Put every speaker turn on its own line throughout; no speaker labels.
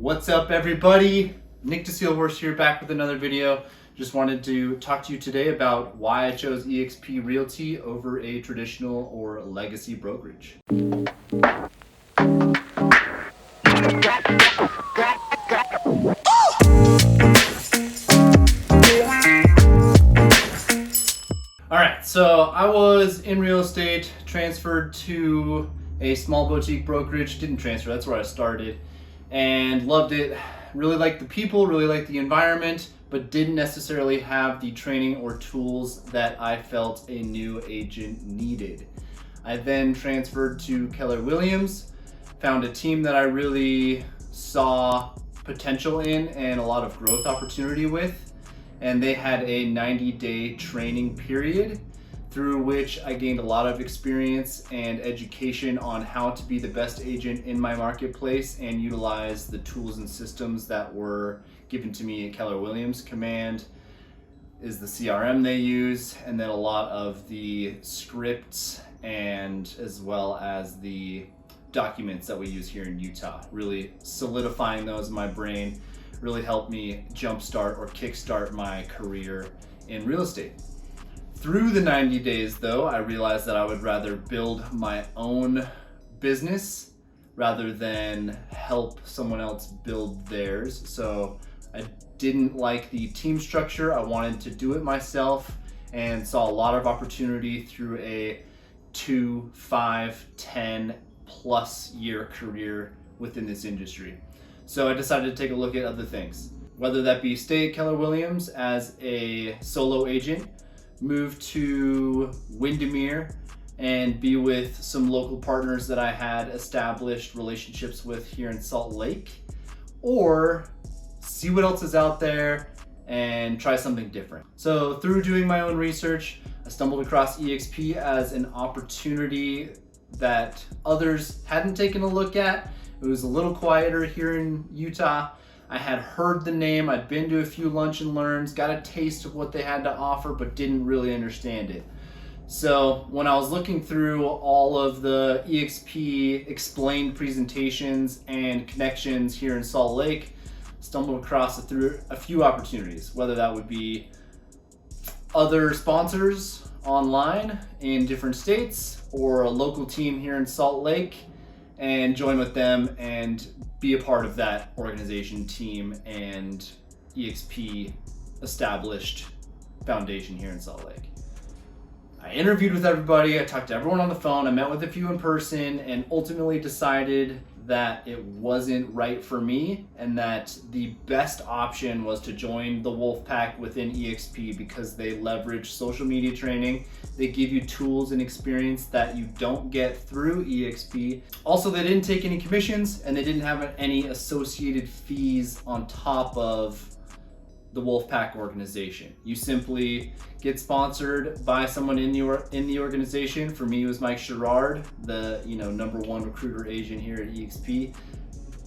What's up, everybody? Nic DeSeelhorst here, back with another video. Just wanted to talk to you today about why I chose eXp Realty over a traditional or legacy brokerage. Alright, so I was in real estate, transferred to a small boutique brokerage. Didn't transfer, that's where I started, and loved it. Really liked the people, really liked the environment, but didn't necessarily have the training or tools that I felt a new agent needed. I then transferred to Keller Williams, found a team that I really saw potential in and a lot of growth opportunity with, and they had a 90-day training period through which I gained a lot of experience and education on how to be the best agent in my marketplace and utilize the tools and systems that were given to me at Keller Williams. Command is the CRM they use, and then a lot of the scripts and as well as the documents that we use here in Utah. Really solidifying those in my brain really helped me jumpstart or kickstart my career in real estate. Through the 90 days though, I realized that I would rather build my own business rather than help someone else build theirs. So I didn't like the team structure. I wanted to do it myself and saw a lot of opportunity through a 2, 5, 10 plus year career within this industry. So I decided to take a look at other things, whether that be stay at Keller Williams as a solo agent, move to Windermere and be with some local partners that I had established relationships with here in Salt Lake, or see what else is out there and try something different. So through doing my own research, I stumbled across eXp as an opportunity that others hadn't taken a look at. It was a little quieter here in Utah. I had heard the name, I'd been to a few lunch and learns, got a taste of what they had to offer, but didn't really understand it. So when I was looking through all of the eXp explained presentations and connections here in Salt Lake, stumbled across a few opportunities, whether that would be other sponsors online in different states or a local team here in Salt Lake, and join with them and be a part of that organization, team, and eXp established foundation here in Salt Lake. I interviewed with everybody, I talked to everyone on the phone, I met with a few in person, and ultimately decided that it wasn't right for me and that the best option was to join the wolf pack within eXp because they leverage social media training. They give you tools and experience that you don't get through eXp. Also, they didn't take any commissions and they didn't have any associated fees on top of the Wolfpack organization. You simply get sponsored by someone in the organization. For me, it was Mike Sherrard, the #1 recruiter agent here at eXp.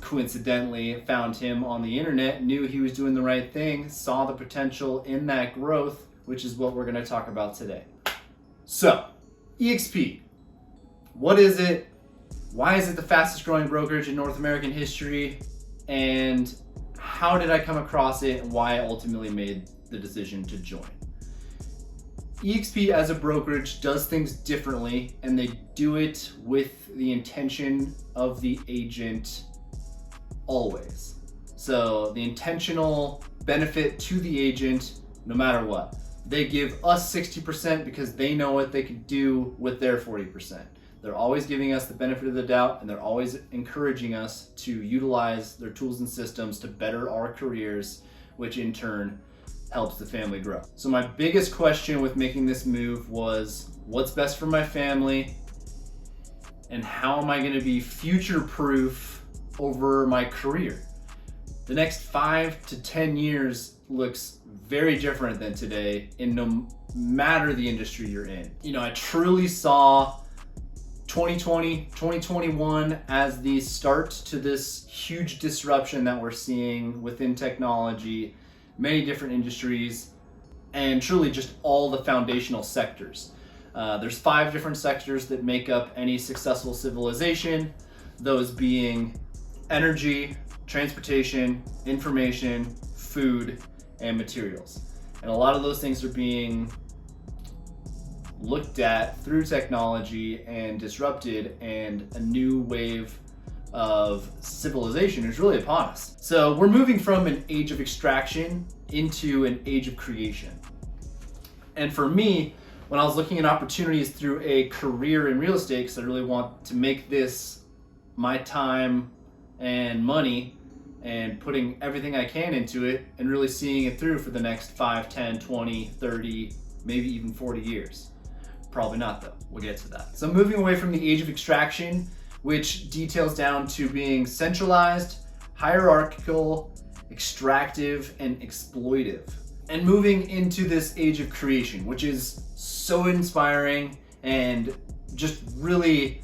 Coincidentally, found him on the internet, knew he was doing the right thing, saw the potential in that growth, which is what we're going to talk about today. So, eXp, what is it? Why is it the fastest growing brokerage in North American history? And how did I come across it and why I ultimately made the decision to join? eXp as a brokerage does things differently, and they do it with the intention of the agent always. So the intentional benefit to the agent, no matter what. They give us 60% because they know what they could do with their 40%. They're always giving us the benefit of the doubt, and they're always encouraging us to utilize their tools and systems to better our careers, which in turn helps the family grow. So my biggest question with making this move was, what's best for my family, and how am I going to be future-proof over my career? The next 5 to 10 years looks very different than today in no matter the industry you're in. I truly saw 2020, 2021 as the start to this huge disruption that we're seeing within technology, many different industries, and truly just all the foundational sectors. There's 5 different sectors that make up any successful civilization, those being energy, transportation, information, food, and materials. And a lot of those things are being looked at through technology and disrupted, and a new wave of civilization is really upon us. So we're moving from an age of extraction into an age of creation. And for me, when I was looking at opportunities through a career in real estate, because I really want to make this my time and money and putting everything I can into it and really seeing it through for the next 5, 10, 20, 30, maybe even 40 years. Probably not though, we'll get to that. So moving away from the age of extraction, which details down to being centralized, hierarchical, extractive, and exploitive. And moving into this age of creation, which is so inspiring and just really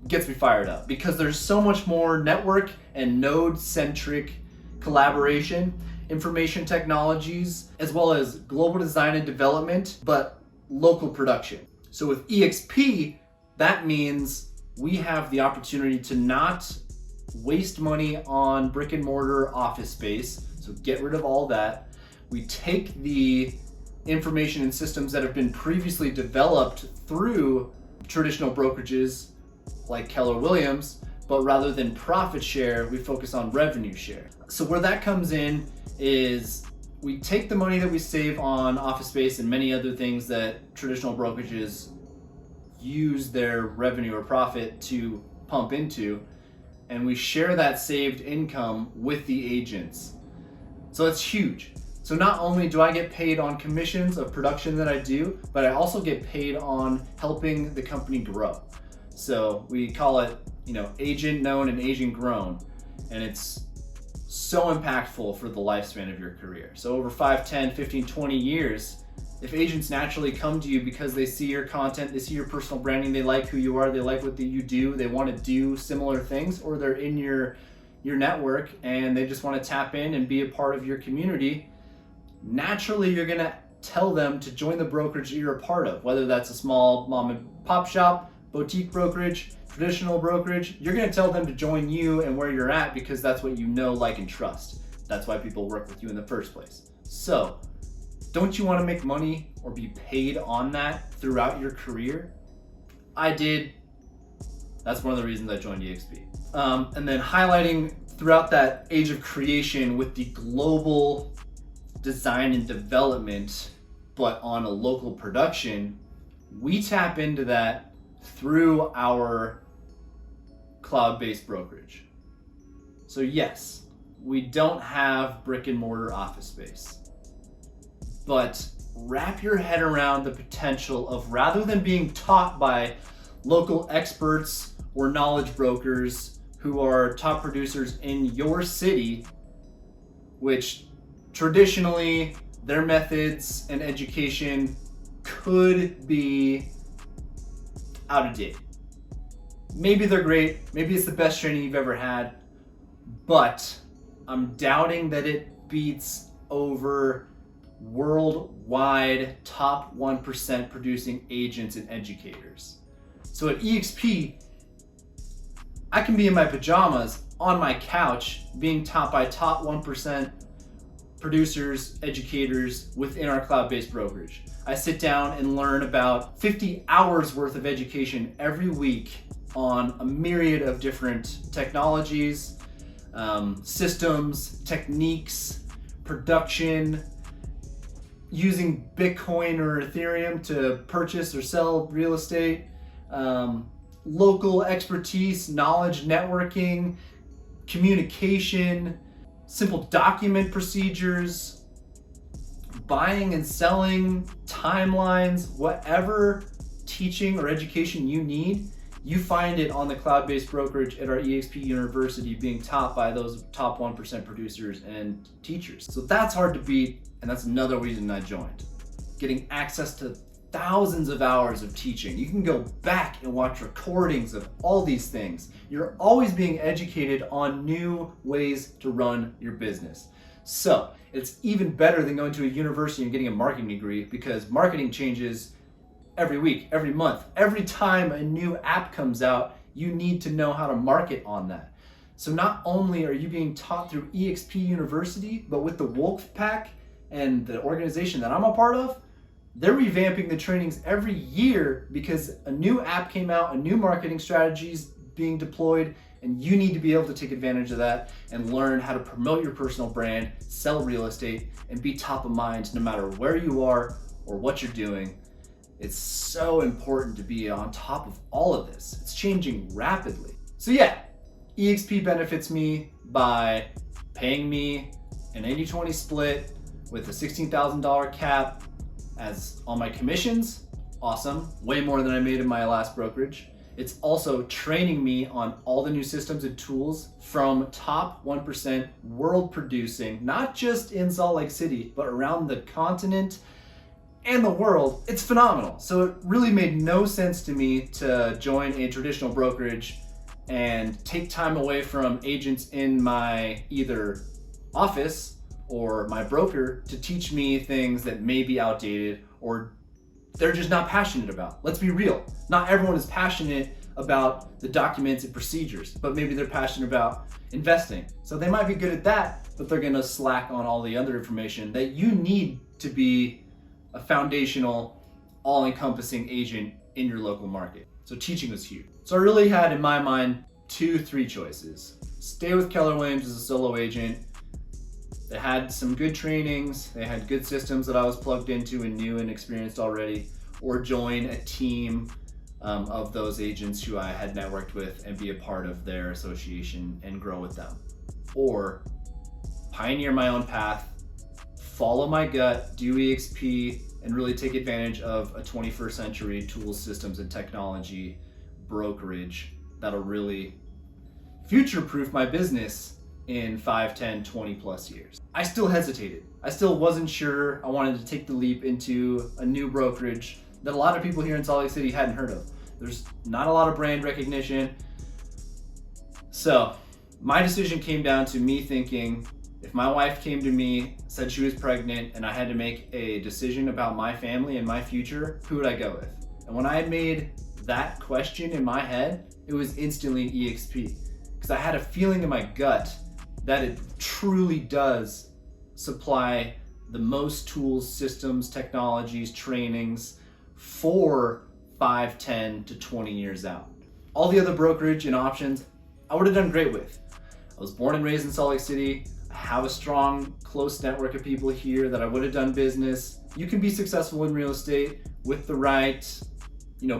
gets me fired up, because there's so much more network and node-centric collaboration, information technologies, as well as global design and development, but local production. So with eXp, that means we have the opportunity to not waste money on brick and mortar office space, so get rid of all that. We take the information and systems that have been previously developed through traditional brokerages like Keller Williams, but rather than profit share, we focus on revenue share. So where that comes in is we take the money that we save on office space and many other things that traditional brokerages use their revenue or profit to pump into, and we share that saved income with the agents. So it's huge. So not only do I get paid on commissions of production that I do, but I also get paid on helping the company grow. So we call it, agent known and agent grown, and it's so impactful for the lifespan of your career. So over 5, 10, 15, 20 years, if agents naturally come to you because they see your content, they see your personal branding, they like who you are, they like what you do, they want to do similar things, or they're in your network and they just want to tap in and be a part of your community, naturally you're going to tell them to join the brokerage that you're a part of, whether that's a small mom and pop shop, boutique brokerage, traditional brokerage. You're going to tell them to join you and where you're at, because that's what you know, like, and trust. That's why people work with you in the first place. So don't you want to make money or be paid on that throughout your career? I did. That's one of the reasons I joined eXp. And then highlighting throughout that age of creation with the global design and development, but on a local production, we tap into that through our cloud-based brokerage. So yes, we don't have brick and mortar office space, but wrap your head around the potential of, rather than being taught by local experts or knowledge brokers who are top producers in your city, which traditionally their methods and education could be out of date. Maybe they're great, maybe it's the best training you've ever had, but I'm doubting that it beats over worldwide top 1% producing agents and educators. So at eXp, I can be in my pajamas on my couch being taught by top 1% producers, educators within our cloud-based brokerage. I sit down and learn about 50 hours worth of education every week on a myriad of different technologies, systems, techniques, production, using Bitcoin or Ethereum to purchase or sell real estate, local expertise, knowledge, networking, communication, simple document procedures, buying and selling, timelines, whatever teaching or education you need, you find it on the cloud-based brokerage at our eXp University, being taught by those top 1% producers and teachers. So that's hard to beat, and that's another reason I joined. Getting access to thousands of hours of teaching. You can go back and watch recordings of all these things. You're always being educated on new ways to run your business. So it's even better than going to a university and getting a marketing degree, because marketing changes every week, every month. Every time a new app comes out, you need to know how to market on that. So not only are you being taught through eXp University, but with the Wolf Pack and the organization that I'm a part of, they're revamping the trainings every year because a new app came out, a new marketing strategy is being deployed, and you need to be able to take advantage of that and learn how to promote your personal brand, sell real estate, and be top of mind no matter where you are or what you're doing. It's so important to be on top of all of this. It's changing rapidly. So yeah, eXp benefits me by paying me an 80-20 split with a $16,000 cap as on my commissions. Awesome, way more than I made in my last brokerage. It's also training me on all the new systems and tools from top 1% world producing, not just in Salt Lake City, but around the continent and the world. It's phenomenal. So it really made no sense to me to join a traditional brokerage and take time away from agents in my either office or my broker to teach me things that may be outdated or they're just not passionate about. Let's be real. Not everyone is passionate about the documents and procedures, but maybe they're passionate about investing. So they might be good at that, but they're gonna slack on all the other information that you need to be a foundational, all-encompassing agent in your local market. So teaching was huge. So I really had, in my mind, 3 choices. Stay with Keller Williams as a solo agent. They had some good trainings, they had good systems that I was plugged into and knew and experienced already, or join a team of those agents who I had networked with and be a part of their association and grow with them. Or pioneer my own path, follow my gut, do eXp, and really take advantage of a 21st century tools, systems, and technology brokerage that'll really future-proof my business in 5, 10, 20 plus years. I still hesitated. I still wasn't sure. I wanted to take the leap into a new brokerage that a lot of people here in Salt Lake City hadn't heard of. There's not a lot of brand recognition. So my decision came down to me thinking, if my wife came to me, said she was pregnant, and I had to make a decision about my family and my future, who would I go with? And when I made that question in my head, it was instantly eXp. Because I had a feeling in my gut that it truly does supply the most tools, systems, technologies, trainings for 5, 10 to 20 years out. All the other brokerage and options, I would have done great with. I was born and raised in Salt Lake City. I have a strong, close network of people here that I would have done business. You can be successful in real estate with the right,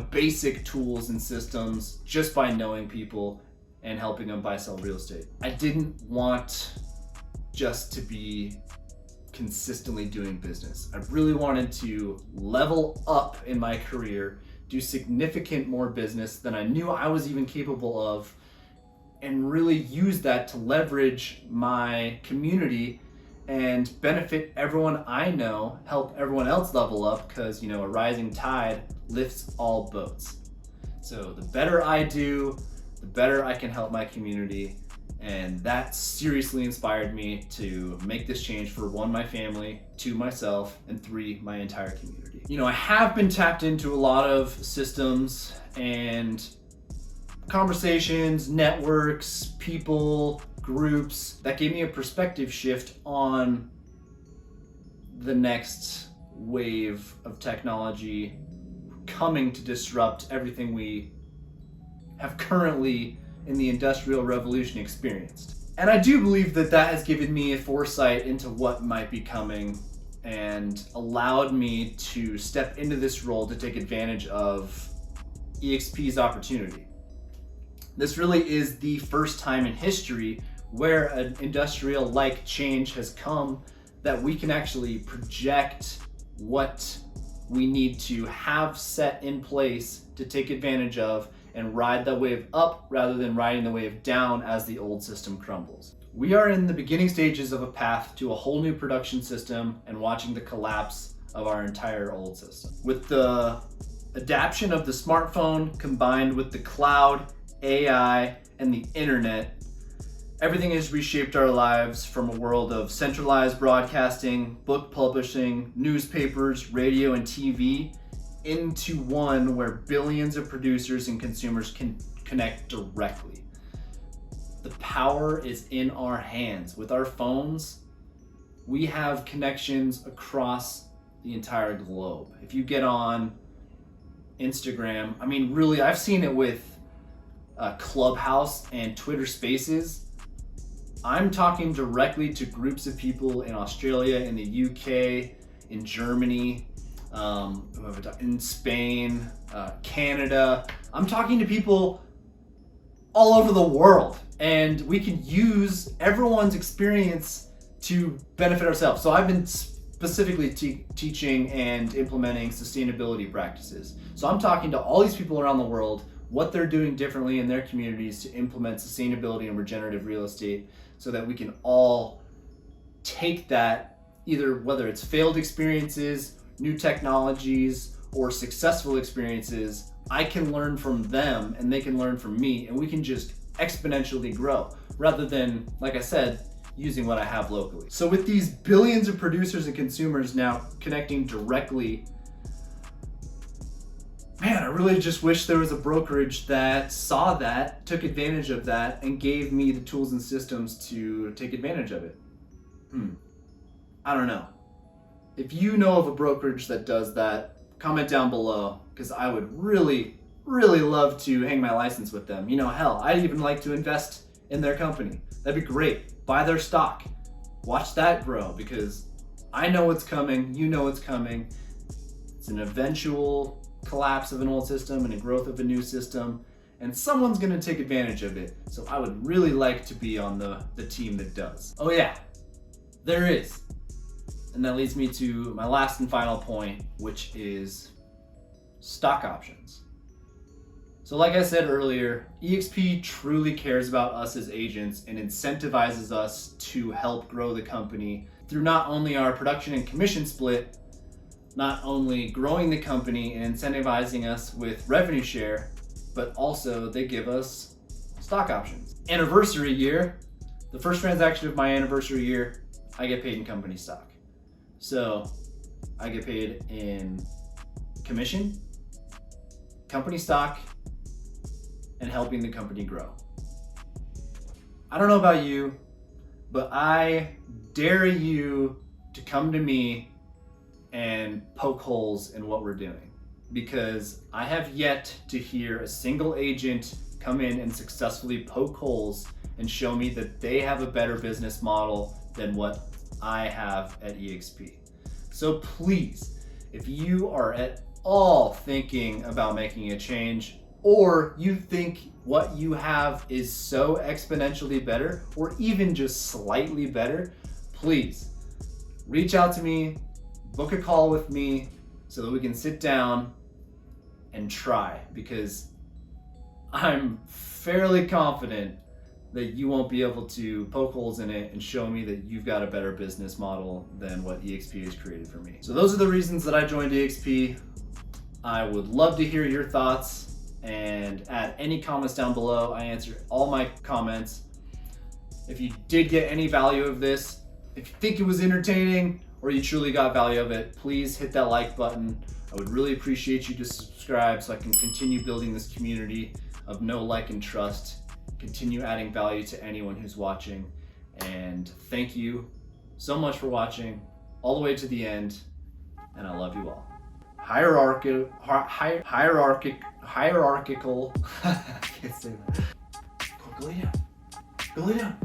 basic tools and systems just by knowing people and helping them buy, sell real estate. I didn't want just to be consistently doing business. I really wanted to level up in my career, do significant more business than I knew I was even capable of, and really use that to leverage my community and benefit everyone I know, help everyone else level up, because a rising tide lifts all boats. So the better I do, the better I can help my community. And that seriously inspired me to make this change for 1, my family, 2, myself, and 3, my entire community. I have been tapped into a lot of systems and conversations, networks, people, groups that gave me a perspective shift on the next wave of technology coming to disrupt everything we have currently in the Industrial Revolution experienced. And I do believe that that has given me a foresight into what might be coming and allowed me to step into this role to take advantage of eXp's opportunity. This really is the first time in history where an industrial-like change has come that we can actually project what we need to have set in place to take advantage of and ride the wave up rather than riding the wave down as the old system crumbles. We are in the beginning stages of a path to a whole new production system and watching the collapse of our entire old system. With the adaptation of the smartphone combined with the cloud, AI, and the internet, everything has reshaped our lives from a world of centralized broadcasting, book publishing, newspapers, radio, and TV into one where billions of producers and consumers can connect directly. The The power is in our hands. With our phones, we have connections across the entire globe. If you get on Instagram, I mean, really, I've seen it with Clubhouse and Twitter Spaces. I'm talking directly to groups of people in Australia, in the UK, in Germany, in Spain, Canada. I'm talking to people all over the world, and we can use everyone's experience to benefit ourselves. So I've been specifically teaching and implementing sustainability practices. So I'm talking to all these people around the world, what they're doing differently in their communities to implement sustainability and regenerative real estate, so that we can all take that, either whether it's failed experiences, new technologies, or successful experiences. I can learn from them and they can learn from me, and we can just exponentially grow rather than, like I said, using what I have locally. So with these billions of producers and consumers now connecting directly, man, I really just wish there was a brokerage that saw that, took advantage of that, and gave me the tools and systems to take advantage of it. I don't know. If you know of a brokerage that does that, comment down below, because I would really, really love to hang my license with them. You know, hell, I'd even like to invest in their company. That'd be great. Buy their stock. Watch that grow, because I know what's coming. You know what's coming. It's an eventual collapse of an old system and a growth of a new system, and someone's going to take advantage of it. So I would really like to be on the team that does. Oh yeah, there is. And that leads me to my last and final point, which is stock options. So like I said earlier, eXp truly cares about us as agents and incentivizes us to help grow the company through not only our production and commission split, not only growing the company and incentivizing us with revenue share, but also they give us stock options. Anniversary year, the first transaction of my anniversary year, I get paid in company stock. So I get paid in commission, company stock, and helping the company grow. I don't know about you, but I dare you to come to me and poke holes in what we're doing, because I have yet to hear a single agent come in and successfully poke holes and show me that they have a better business model than what I have at eXp. So please, if you are at all thinking about making a change, or you think what you have is so exponentially better, or even just slightly better, please reach out to me, book a call with me so that we can sit down and try, because I'm fairly confident that you won't be able to poke holes in it and show me that you've got a better business model than what eXp has created for me. So those are the reasons that I joined eXp. I would love to hear your thoughts, and add any comments down below. I answer all my comments. If you did get any value of this, if you think it was entertaining or you truly got value of it, please hit that like button. I would really appreciate you to subscribe so I can continue building this community of know, like, and trust, continue adding value to anyone who's watching. And thank you so much for watching all the way to the end, and I love you all. Hierarchical, I can't say that. Go lay down. Go lay down.